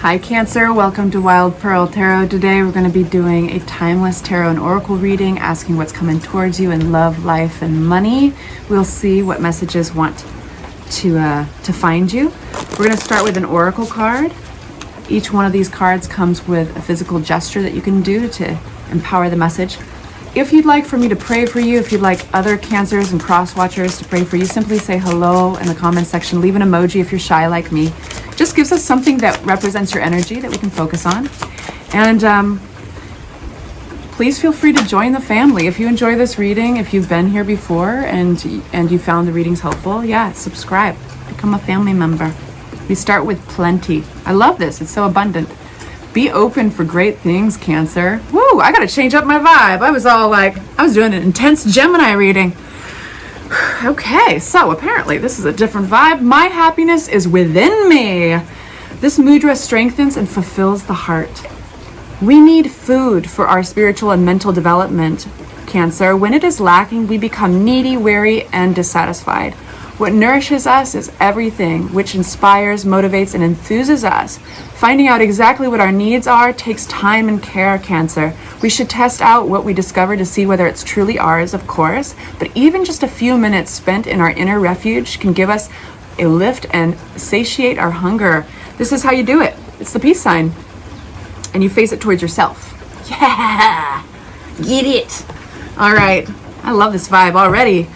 Hi Cancer, welcome to Wild Pearl Tarot. Today we're going to be doing a timeless tarot and oracle reading, asking what's coming towards you in love, life, and money. We'll see what messages want to find you. We're going to start with an oracle card. Each one of these cards comes with a physical gesture that you can do to empower the message. If you'd like for me to pray for you, if you'd like other Cancers and cross watchers to pray for you, simply say hello in the comment section. Leave an emoji if you're shy like me. Just gives us something that represents your energy that we can focus on. And please feel free to join the family. If you enjoy this reading, if you've been here before and you found the readings helpful, subscribe, become a family member. We start with plenty. I love this, it's so abundant. Be open for great things, Cancer. Woo, I gotta change up my vibe. I was doing an intense Gemini reading. Okay, so apparently this is a different vibe. My happiness is within me. This mudra strengthens and fulfills the heart. We need food for our spiritual and mental development, Cancer. When it is lacking, we become needy, weary, and dissatisfied. What nourishes us is everything which inspires, motivates, and enthuses us. Finding out exactly what our needs are takes time and care, Cancer. We should test out what we discover to see whether it's truly ours, of course, but even just a few minutes spent in our inner refuge can give us a lift and satiate our hunger. This is how you do it. It's the peace sign. And you face it towards yourself. Yeah! Get it! All right. I love this vibe already.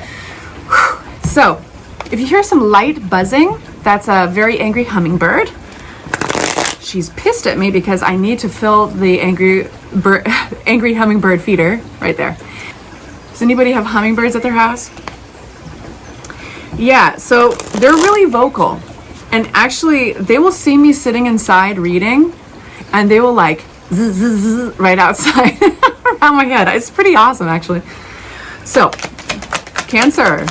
So, if you hear some light buzzing, that's a very angry hummingbird. She's pissed at me because I need to fill the angry hummingbird feeder right there. Does anybody have hummingbirds at their house? Yeah, so they're really vocal. And actually, they will see me sitting inside reading, and they will like zzz, zzz, zzz, right outside around my head. It's pretty awesome, actually. So, Cancer.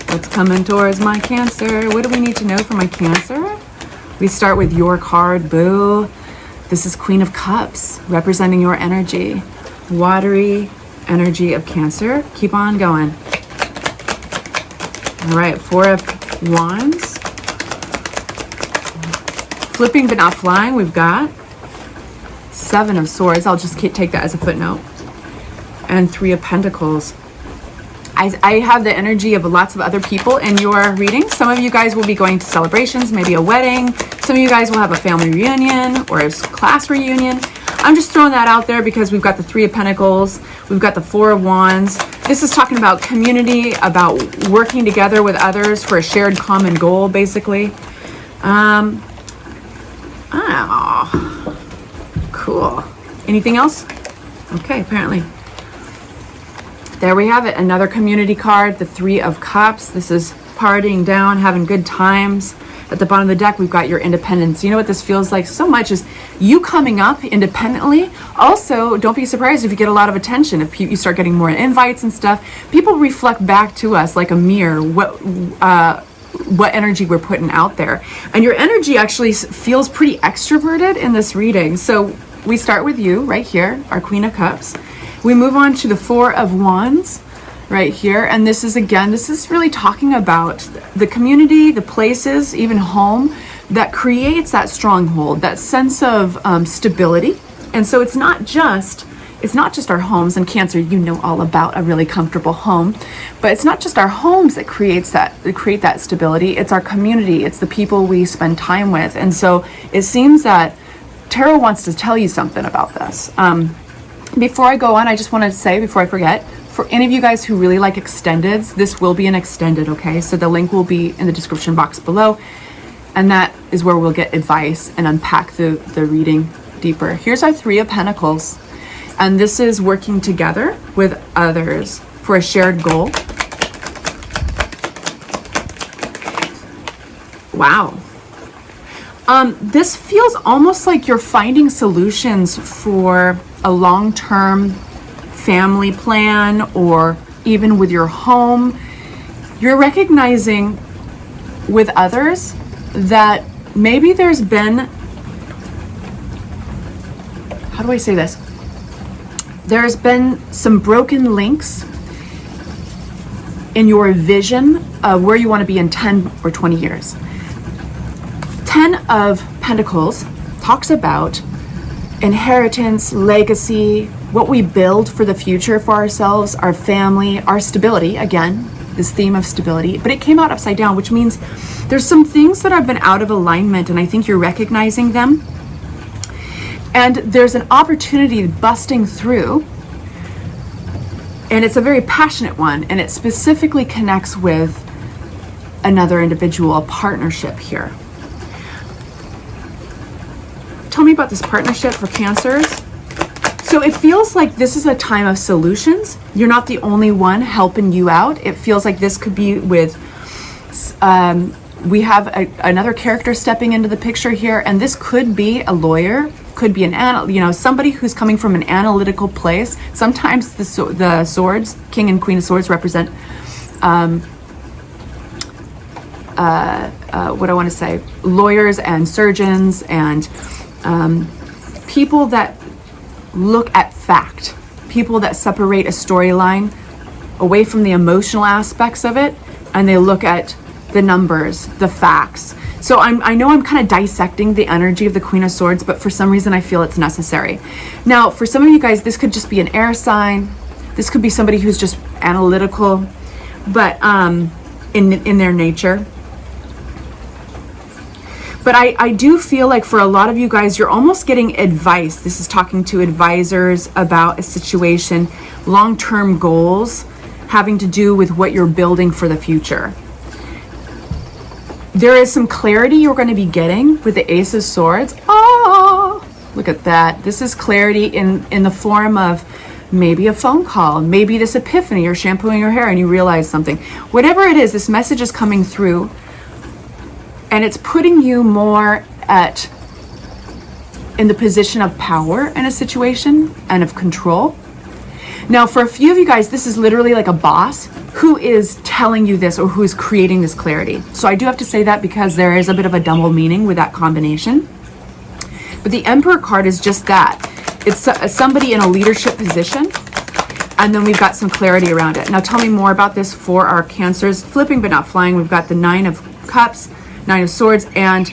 What's coming towards my Cancer? What do we need to know for my Cancer? We start with your card, boo. This is Queen of Cups, representing your energy. Watery energy of Cancer. Keep on going. All right, Four of Wands. Flipping but not flying, we've got Seven of Swords. I'll just take that as a footnote. And Three of Pentacles. I have the energy of lots of other people in your reading. Some of you guys will be going to celebrations, maybe a wedding. Some of you guys will have a family reunion or a class reunion. I'm just throwing that out there because we've got the Three of Pentacles. We've got the Four of Wands. This is talking about community, about working together with others for a shared common goal, basically. Cool. Anything else? Okay, apparently. There we have it, another community card, the Three of Cups. This is partying down, having good times. At the bottom of the deck, we've got your independence. You know what this feels like so much is you coming up independently. Also, don't be surprised if you get a lot of attention, if you start getting more invites and stuff. People reflect back to us like a mirror what energy we're putting out there. And your energy actually feels pretty extroverted in this reading. So we start with you right here, our Queen of Cups. We move on to the Four of Wands right here. And this is really talking about the community, the places, even home that creates that stronghold, that sense of stability. And so it's not just our homes, and Cancer, you know all about a really comfortable home, but it's not just our homes that create that stability. It's our community. It's the people we spend time with. And so it seems that Tarot wants to tell you something about this. Before I go on, I just want to say, before I forget, for any of you guys who really like extendeds, this will be an extended, okay? So the link will be in the description box below, and that is where we'll get advice and unpack the reading deeper. Here's our Three of Pentacles, and this is working together with others for a shared goal. Wow. This feels almost like you're finding solutions for a long-term family plan, or even with your home. You're recognizing with others that maybe there's been, how do I say this? There's been some broken links in your vision of where you want to be in 10 or 20 years. 10 of Pentacles talks about inheritance, legacy, what we build for the future for ourselves, our family, our stability. Again, this theme of stability, but it came out upside down, which means there's some things that have been out of alignment, and I think you're recognizing them. And there's an opportunity busting through, and it's a very passionate one, and it specifically connects with another individual, a partnership here. Tell me about this partnership for Cancers. So it feels like this is a time of solutions. You're not the only one helping you out. It feels like this could be with, we have another character stepping into the picture here, and this could be a lawyer, could be somebody who's coming from an analytical place. Sometimes the swords, King and Queen of Swords, represent what I want to say, lawyers and surgeons and people that look at fact, people that separate a storyline away from the emotional aspects of it, and they look at the numbers, the facts. So I know I'm kind of dissecting the energy of the Queen of Swords, but for some reason I feel it's necessary. Now, for some of you guys, this could just be an air sign. This could be somebody who's just analytical, but in their nature. But I do feel like for a lot of you guys, you're almost getting advice. This is talking to advisors about a situation, long-term goals having to do with what you're building for the future. There is some clarity you're going to be getting with the Ace of Swords. Oh, look at that. This is clarity in the form of maybe a phone call, maybe this epiphany, you're shampooing your hair and you realize something. Whatever it is, this message is coming through, and it's putting you more in the position of power in a situation and of control. Now, for a few of you guys, this is literally like a boss who is telling you this or who is creating this clarity. So I do have to say that because there is a bit of a double meaning with that combination. But the Emperor card is just that. It's somebody in a leadership position, and then we've got some clarity around it. Now tell me more about this for our Cancers. Flipping but not flying, we've got the 9 of Cups, 9 of Swords, and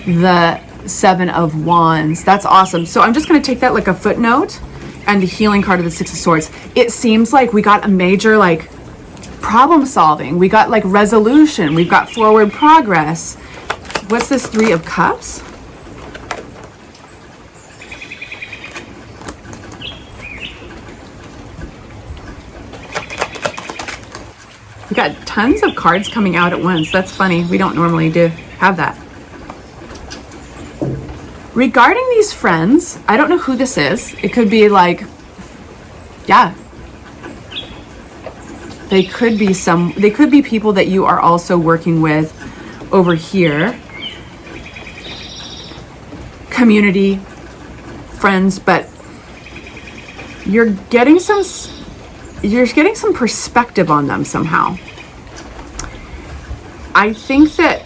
the 7 of Wands. That's awesome. So I'm just going to take that like a footnote, and the healing card of the 6 of Swords. It seems like we got a major like problem solving. We got like resolution. We've got forward progress. What's this 3 of Cups? We got tons of cards coming out at once. That's funny. We don't normally have that. Regarding these friends, I don't know who this is. It could be like, yeah. They could be people that you are also working with over here. Community, friends, but you're getting some perspective on them somehow. I think that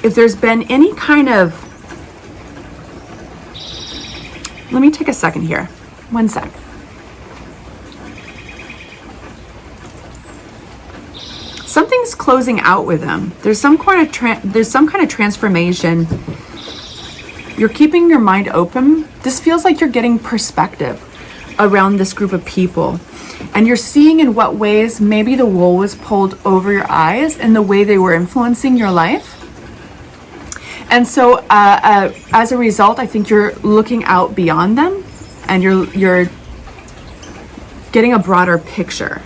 if there's been any kind of, let me take a second here. One sec. Something's closing out with them. There's some kind of transformation. You're keeping your mind open. This feels like you're getting perspective around this group of people. And you're seeing in what ways maybe the wool was pulled over your eyes and the way they were influencing your life. And so as a result, I think you're looking out beyond them, and you're getting a broader picture.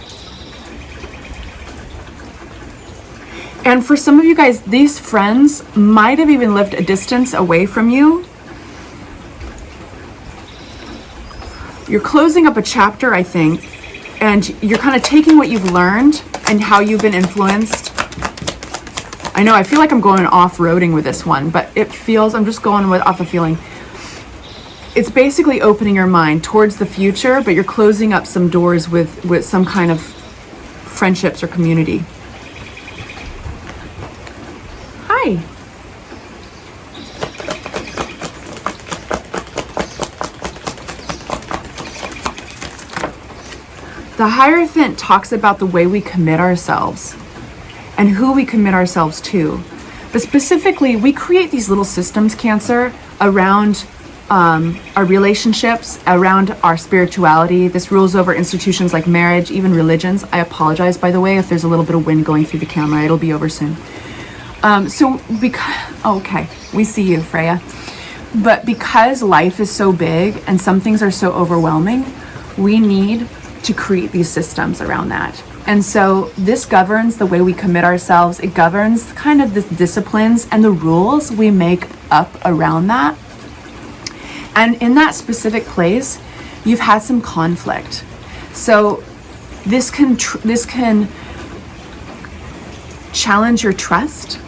And for some of you guys, these friends might have even lived a distance away from you. You're closing up a chapter, I think, and you're kind of taking what you've learned and how you've been influenced. I know, I feel like I'm going off-roading with this one, but it feels, I'm just going off a feeling. It's basically opening your mind towards the future, but you're closing up some doors with some kind of friendships or community. Hi. The Hierophant talks about the way we commit ourselves and who we commit ourselves to. But specifically, we create these little systems, Cancer, around our relationships, around our spirituality. This rules over institutions like marriage, even religions. I apologize, by the way, if there's a little bit of wind going through the camera. It'll be over soon. Okay, we see you, Freya. But because life is so big and some things are so overwhelming, we need to create these systems around that. And so this governs the way we commit ourselves. It governs kind of the disciplines and the rules we make up around that. And in that specific place, you've had some conflict. So this can challenge your trust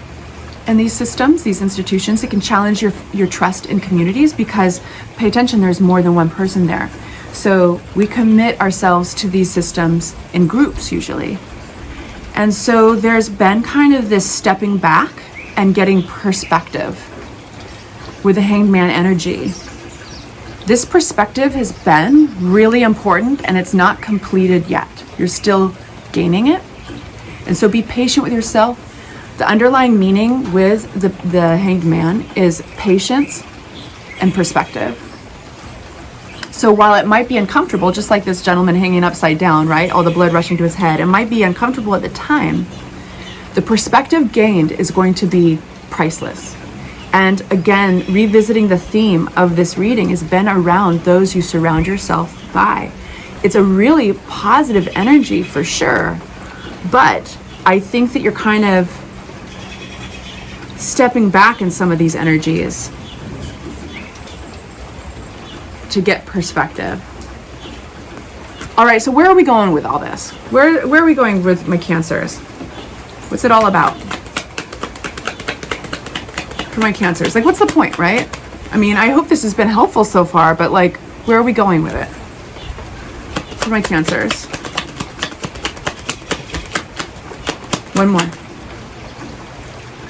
in these systems, these institutions. It can challenge your trust in communities because, pay attention, there's more than one person there. So we commit ourselves to these systems in groups usually. And so there's been kind of this stepping back and getting perspective with the Hanged Man energy. This perspective has been really important and it's not completed yet. You're still gaining it. And so be patient with yourself. The underlying meaning with the Hanged Man is patience and perspective. So while it might be uncomfortable, just like this gentleman hanging upside down, right? All the blood rushing to his head, it might be uncomfortable at the time. The perspective gained is going to be priceless. And again, revisiting the theme of this reading has been around those you surround yourself by. It's a really positive energy for sure, but I think that you're kind of stepping back in some of these energies to get perspective. All right, so where are we going with all this? Where are we going with my Cancers? What's it all about? For my Cancers, like, what's the point, right? I mean, I hope this has been helpful so far, but like, where are we going with it? For my Cancers. One more.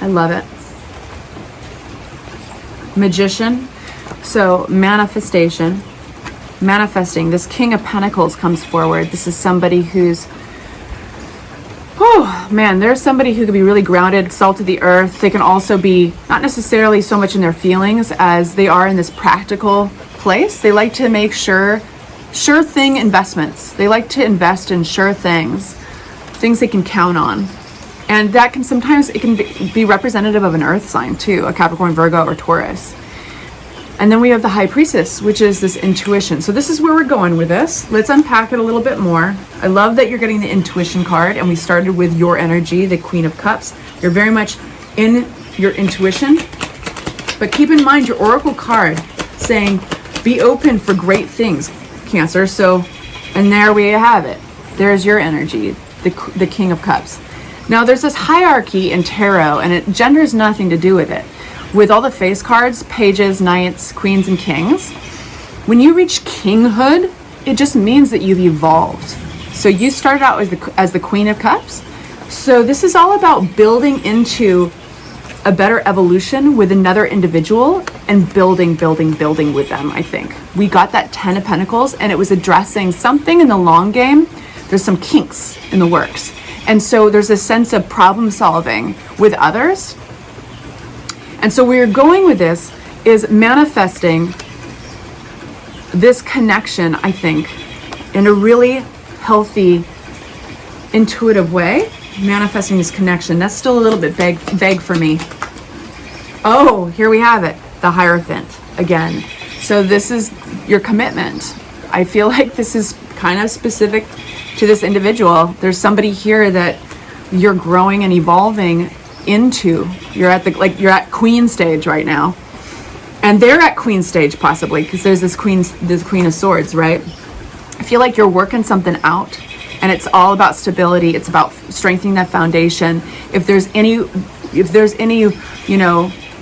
I love it. Magician. So manifestation, manifesting. This King of Pentacles comes forward. This is somebody who's, oh man, there's somebody who could be really grounded, salt of the earth. They can also be not necessarily so much in their feelings as they are in this practical place. They like to make sure thing investments. They like to invest in sure things they can count on. And that can sometimes, it can be representative of an earth sign too, a Capricorn, Virgo, or Taurus. And then we have the High Priestess, which is this intuition. So this is where we're going with this. Let's unpack it a little bit more. I love that you're getting the intuition card, and we started with your energy, the Queen of Cups. You're very much in your intuition, but keep in mind your oracle card saying, be open for great things, Cancer. So, and there we have it. There's your energy, the King of Cups. Now there's this hierarchy in tarot, and gender has nothing to do with it. With all the face cards, pages, knights, queens, and kings, when you reach kinghood, it just means that you've evolved. So you started out as the Queen of Cups. So this is all about building into a better evolution with another individual and building with them, I think. We got that 10 of Pentacles, and it was addressing something in the long game. There's some kinks in the works. And so there's a sense of problem solving with others. And so where you're going with this is manifesting this connection, I think, in a really healthy, intuitive way. Manifesting this connection. That's still a little bit vague for me. Oh, here we have it. The Hierophant again. So this is your commitment. I feel like this is kind of specific to this individual. There's somebody here that you're growing and evolving into. You're at queen stage right now, and they're at queen stage possibly because there's this Queen of Swords, right? I feel like you're working something out, and it's all about stability. It's about strengthening that foundation. If there's any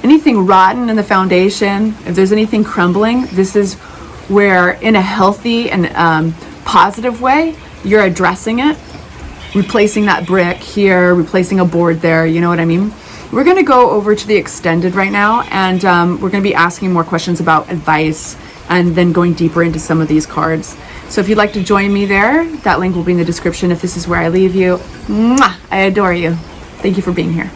anything rotten in the foundation, if there's anything crumbling, this is where, in a healthy and positive way, you're addressing it. Replacing that brick here, replacing a board there, you know what I mean? We're going to go over to the extended right now, and we're going to be asking more questions about advice and then going deeper into some of these cards. So if you'd like to join me there, that link will be in the description if this is where I leave you. Mwah! I adore you. Thank you for being here.